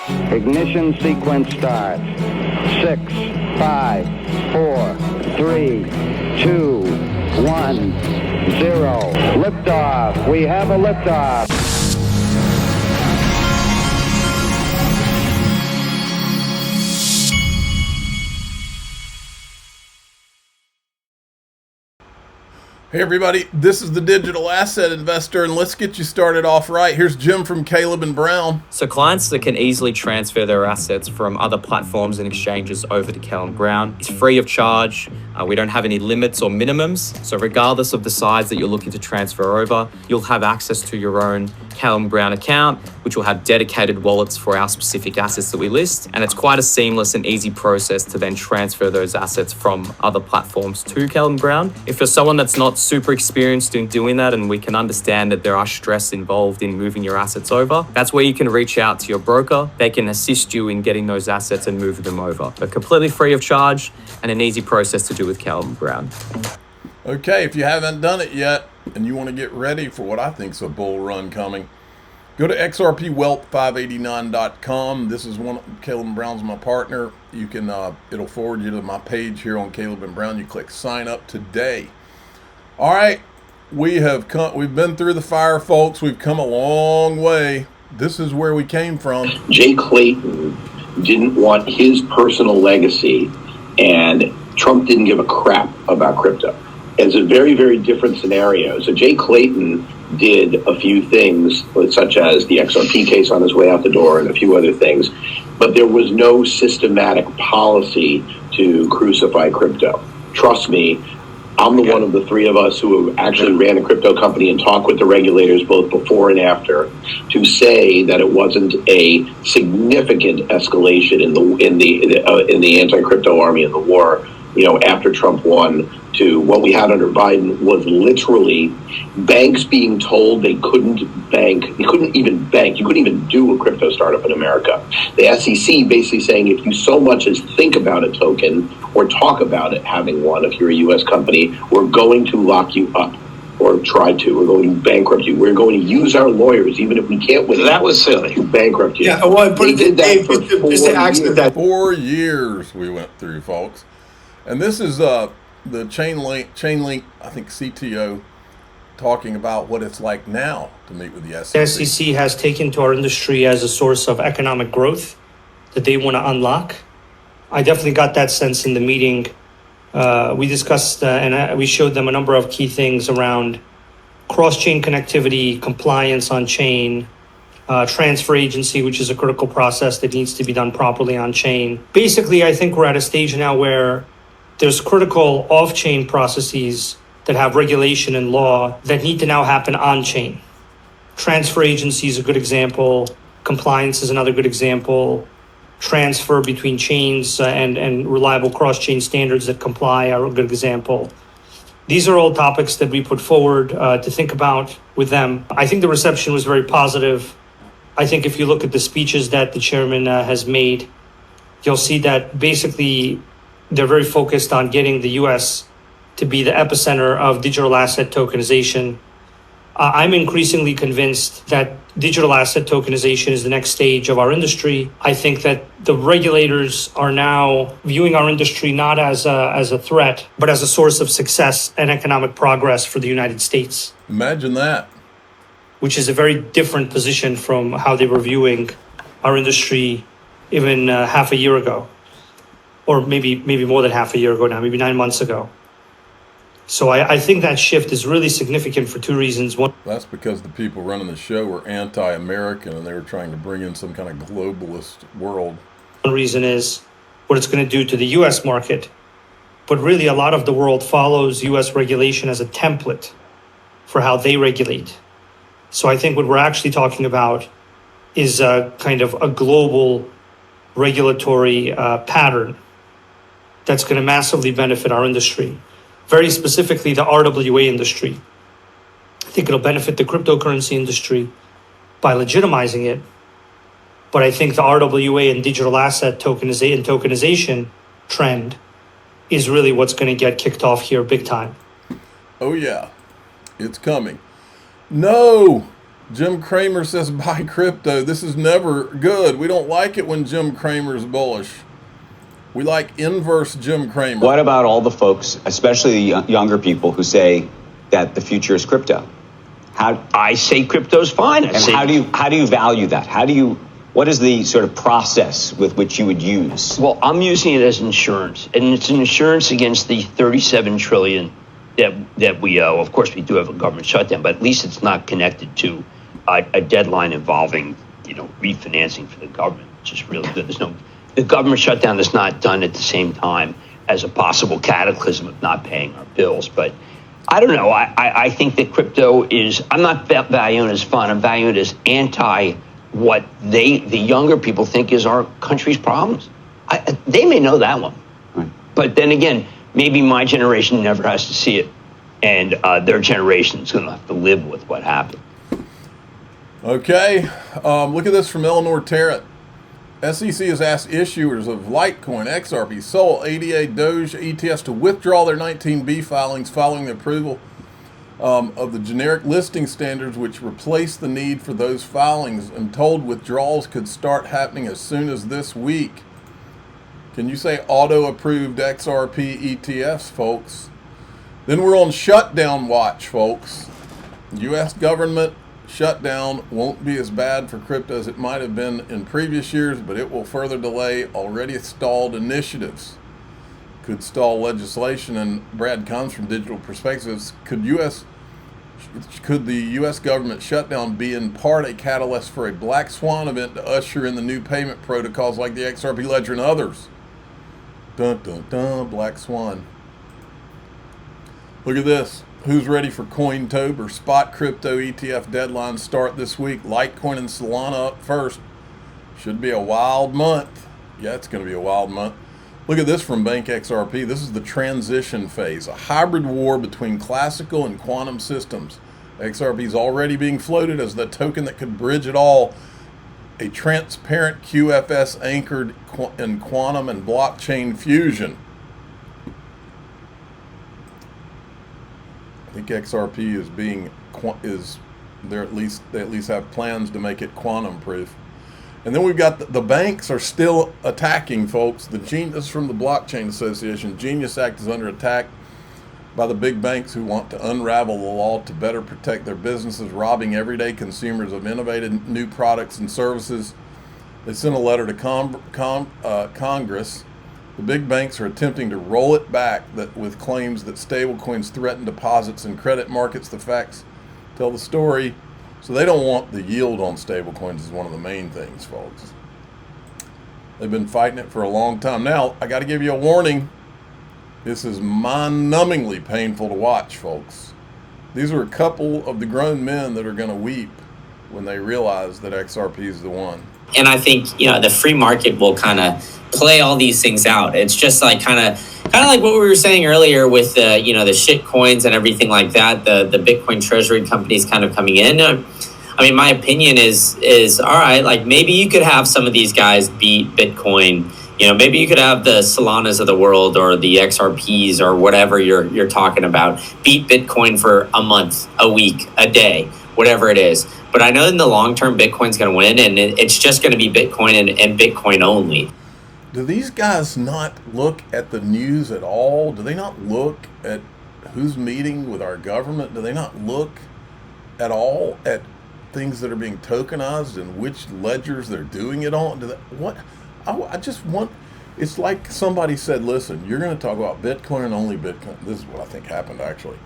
Ignition sequence start. 6, 5, 4, 3, 2, 1, 0. Liftoff. We have a liftoff. Hey everybody, this is the Digital Asset Investor, and let's get you started off right. Here's Jim from Caleb and Brown. So clients that can easily transfer their assets from other platforms and exchanges over to Caleb & Brown. It's free of charge. We don't have any limits or minimums. So regardless of the size that you're looking to transfer over, you'll have access to your own Caleb & Brown account, which will have dedicated wallets for our specific assets that we list. And it's quite a seamless and easy process to then transfer those assets from other platforms to Caleb & Brown. If you're someone that's not super experienced in doing that, and we can understand that there are stress involved in moving your assets over, that's where you can reach out to your broker. They can assist you in getting those assets and moving them over. But completely free of charge and an easy process to do with Caleb & Brown. Okay, if you haven't done it yet and you want to get ready for what I think is a bull run coming, go to XRPwealth589.com. This is Caleb & Brown's my partner. You can it'll forward you to my page here on Caleb & Brown. You click sign up today. All right, we've been through the fire, folks. We've come a long way. This is where we came from. Jay Clayton didn't want his personal legacy, and Trump didn't give a crap about crypto. It's a very, very different scenario. So Jay Clayton did a few things, such as the XRP case on his way out the door and a few other things, but there was no systematic policy to crucify crypto. Trust me, I'm the one of the three of us who actually ran a crypto company and talked with the regulators both before and after to say that it wasn't a significant escalation in the anti-crypto army in the war, after Trump won, to what we had under Biden was literally banks being told they couldn't bank. You couldn't even bank. You couldn't even do a crypto startup in America. The SEC basically saying if you so much as think about a token or talk about it having one, if you're a U.S. company, we're going to lock you up or try to. We're going to bankrupt you. We're going to use our lawyers, even if we can't win. That was silly. To bankrupt you. Yeah, well, they did that for 4 years. 4 years we went through, folks. And this is the Chainlink, I think CTO, talking about what it's like now to meet with the SEC. The SEC has taken to our industry as a source of economic growth that they want to unlock. I definitely got that sense in the meeting. We discussed and we showed them a number of key things around cross-chain connectivity, compliance on chain, transfer agency, which is a critical process that needs to be done properly on chain. Basically, I think we're at a stage now where there's critical off-chain processes that have regulation and law that need to now happen on-chain. Transfer agency is a good example. Compliance is another good example. Transfer between chains and reliable cross-chain standards that comply are a good example. These are all topics that we put forward to think about with them. I think the reception was very positive. I think if you look at the speeches that the chairman has made, you'll see that basically they're very focused on getting the U.S. to be the epicenter of digital asset tokenization. I'm increasingly convinced that digital asset tokenization is the next stage of our industry. I think that the regulators are now viewing our industry not as a threat, but as a source of success and economic progress for the United States. Imagine that. Which is a very different position from how they were viewing our industry even half a year ago. Or maybe more than half a year ago now, maybe 9 months ago. So I think that shift is really significant for two reasons. One, that's because the people running the show were anti-American and they were trying to bring in some kind of globalist world. One reason is what it's going to do to the U.S. market. But really, a lot of the world follows U.S. regulation as a template for how they regulate. So I think what we're actually talking about is a kind of a global regulatory pattern that's going to massively benefit our industry. Very specifically, the RWA industry. I think it'll benefit the cryptocurrency industry by legitimizing it. But I think the RWA and digital asset tokenization trend is really what's going to get kicked off here big time. Oh, yeah. It's coming. No, Jim Cramer says buy crypto. This is never good. We don't like it when Jim Cramer's bullish. We like inverse Jim Cramer. What about all the folks, especially the younger people, who say that the future is crypto? I say crypto's fine. How do you value that? What is the sort of process with which you would use? Well, I'm using it as insurance, and it's an insurance against the $37 trillion that we owe. Of course, we do have a government shutdown, but at least it's not connected to a deadline involving, refinancing for the government, which is really good. The government shutdown is not done at the same time as a possible cataclysm of not paying our bills. But I don't know. I think that crypto is, I'm not valuing it as fun. I'm valuing it as anti what the younger people think is our country's problems. They may know that one. Right. But then again, maybe my generation never has to see it. And their generation is going to have to live with what happened. Okay. Look at this from Eleanor Tarrant. SEC has asked issuers of Litecoin, XRP, Sol, ADA, Doge, ETFs to withdraw their 19B filings following the approval of the generic listing standards, which replace the need for those filings, and told withdrawals could start happening as soon as this week. Can you say auto-approved XRP ETFs, folks? Then we're on shutdown watch, folks. U.S. government shutdown won't be as bad for crypto as it might have been in previous years, but it will further delay already stalled initiatives. Could stall legislation. And Brad comes from Digital Perspectives. Could the U.S. government shutdown be in part a catalyst for a black swan event to usher in the new payment protocols like the XRP Ledger and others? Dun dun dun, black swan. Look at this. Who's ready for Cointober? Spot crypto ETF deadlines start this week. Litecoin and Solana up first. Should be a wild month. Yeah, it's going to be a wild month. Look at this from Bank XRP. This is the transition phase, a hybrid war between classical and quantum systems. XRP is already being floated as the token that could bridge it all. A transparent QFS anchored in quantum and blockchain fusion. I think XRP they at least have plans to make it quantum proof. And then we've got the banks are still attacking, folks. This is from the Blockchain Association. Genius Act is under attack by the big banks who want to unravel the law to better protect their businesses, robbing everyday consumers of innovative new products and services. They sent a letter to Congress. The big banks are attempting to roll it back with claims that stablecoins threaten deposits in credit markets. The facts tell the story. So they don't want the yield on stablecoins is one of the main things, folks. They've been fighting it for a long time. Now, I got to give you a warning. This is mind-numbingly painful to watch, folks. These are a couple of the grown men that are going to weep when they realize that XRP is the one. And I think, the free market will kind of play all these things out. It's just like kind of like what we were saying earlier with the shit coins and everything like that, the Bitcoin treasury companies kind of coming in. I mean, my opinion is all right, like maybe you could have some of these guys beat Bitcoin. Maybe you could have the Solanas of the world or the XRPs or whatever you're talking about beat Bitcoin for a month, a week, a day, whatever it is. But I know in the long term, Bitcoin's going to win, and it's just going to be Bitcoin and Bitcoin only. Do these guys not look at the news at all? Do they not look at who's meeting with our government? Do they not look at all at things that are being tokenized and which ledgers they're doing it on? I just want, it's like somebody said, listen, you're going to talk about Bitcoin and only Bitcoin. This is what I think happened, actually.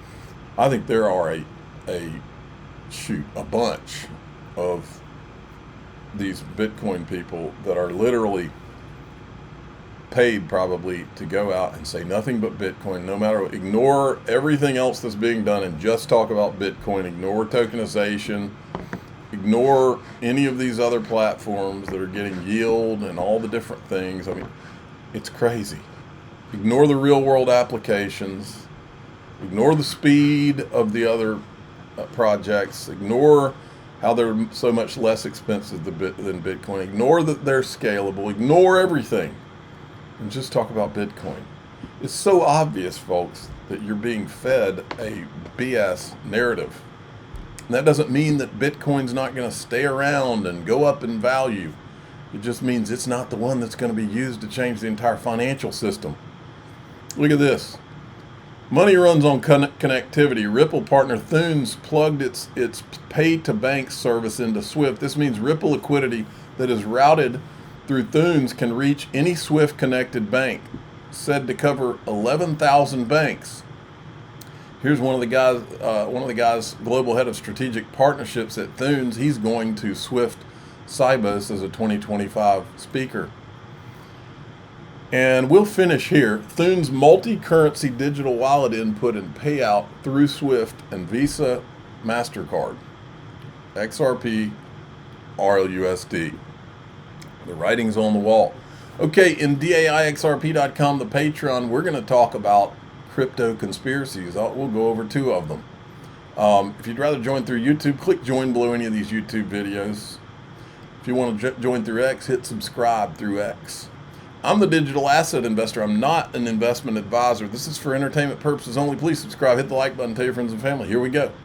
I think there are a bunch of these Bitcoin people that are literally paid probably to go out and say nothing but Bitcoin, no matter, ignore everything else that's being done and just talk about Bitcoin, ignore tokenization, ignore any of these other platforms that are getting yield and all the different things. I mean, it's crazy. Ignore the real world applications, ignore the speed of the other projects, ignore how they're so much less expensive than Bitcoin, ignore that they're scalable, ignore everything, and just talk about Bitcoin. It's so obvious, folks, that you're being fed a BS narrative. And that doesn't mean that Bitcoin's not going to stay around and go up in value. It just means it's not the one that's going to be used to change the entire financial system. Look at this. Money runs on connectivity. Ripple partner Thunes plugged its pay-to-bank service into SWIFT. This means Ripple liquidity that is routed through Thunes can reach any SWIFT-connected bank, said to cover 11,000 banks. Here's one of the guys, global head of strategic partnerships at Thunes. He's going to SWIFT Sibos as a 2025 speaker. And we'll finish here. Thunes multi-currency digital wallet input and payout through SWIFT and Visa, MasterCard, XRP, RLUSD. The writing's on the wall. Okay, in DAIXRP.com, the Patreon, we're going to talk about crypto conspiracies. We'll go over 2 of them. If you'd rather join through YouTube, click join below any of these YouTube videos. If you want to join through X, hit subscribe through X. I'm the digital asset investor. I'm not an investment advisor. This is for entertainment purposes only. Please subscribe, hit the like button, tell your friends and family. Here we go.